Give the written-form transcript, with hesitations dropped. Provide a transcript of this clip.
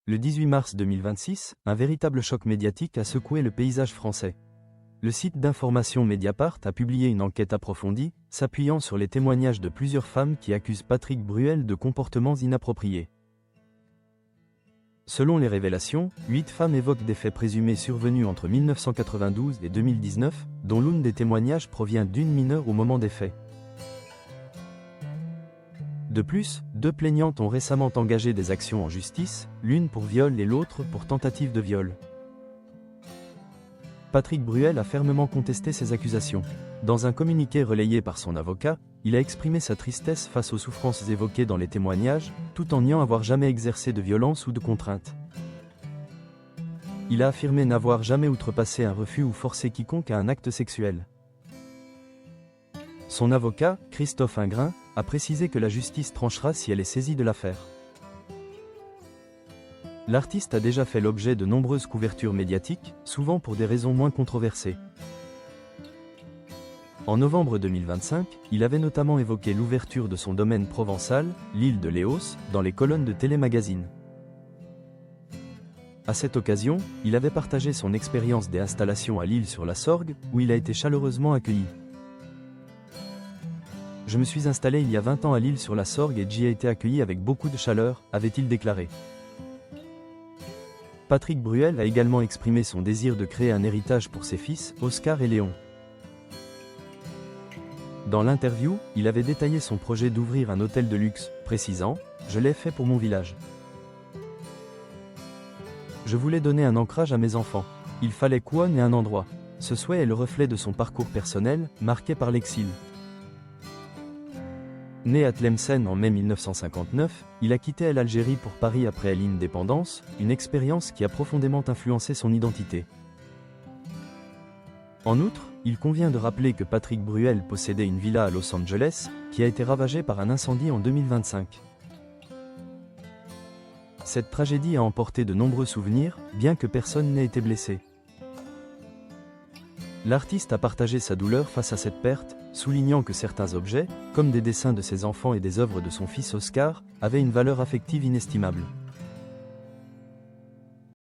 Le 18 mars 2026, un véritable choc médiatique a secoué le paysage français. Le site d'information Mediapart a publié une enquête approfondie, s'appuyant sur les témoignages de plusieurs femmes qui accusent Patrick Bruel de comportements inappropriés. Selon les révélations, 8 femmes évoquent des faits présumés survenus entre 1992 et 2019, dont l'une des témoignages provient d'une mineure au moment des faits. De plus, 2 plaignantes ont récemment engagé des actions en justice, l'une pour viol et l'autre pour tentative de viol. Patrick Bruel a fermement contesté ces accusations. Dans un communiqué relayé par son avocat, il a exprimé sa tristesse face aux souffrances évoquées dans les témoignages, tout en niant avoir jamais exercé de violence ou de contrainte. Il a affirmé n'avoir jamais outrepassé un refus ou forcé quiconque à un acte sexuel. Son avocat, Christophe Ingrin, a précisé que la justice tranchera si elle est saisie de l'affaire. L'artiste a déjà fait l'objet de nombreuses couvertures médiatiques, souvent pour des raisons moins controversées. En novembre 2025, il avait notamment évoqué l'ouverture de son domaine provençal, l'île de Léos, dans les colonnes de Télémagazine. À cette occasion, il avait partagé son expérience des installations à l'île sur la Sorgue, où il a été chaleureusement accueilli. « Je me suis installé il y a 20 ans à l'île sur la Sorgue et j'y ai été accueilli avec beaucoup de chaleur », avait-il déclaré. Patrick Bruel a également exprimé son désir de créer un héritage pour ses fils, Oscar et Léon. Dans l'interview, il avait détaillé son projet d'ouvrir un hôtel de luxe, précisant « Je l'ai fait pour mon village. Je voulais donner un ancrage à mes enfants. Il fallait qu'on ait un endroit. » Ce souhait est le reflet de son parcours personnel, marqué par l'exil. Né à Tlemcen en mai 1959, il a quitté l'Algérie pour Paris après l'indépendance, une expérience qui a profondément influencé son identité. En outre, il convient de rappeler que Patrick Bruel possédait une villa à Los Angeles, qui a été ravagée par un incendie en 2025. Cette tragédie a emporté de nombreux souvenirs, bien que personne n'ait été blessé. L'artiste a partagé sa douleur face à cette perte, soulignant que certains objets, comme des dessins de ses enfants et des œuvres de son fils Oscar, avaient une valeur affective inestimable.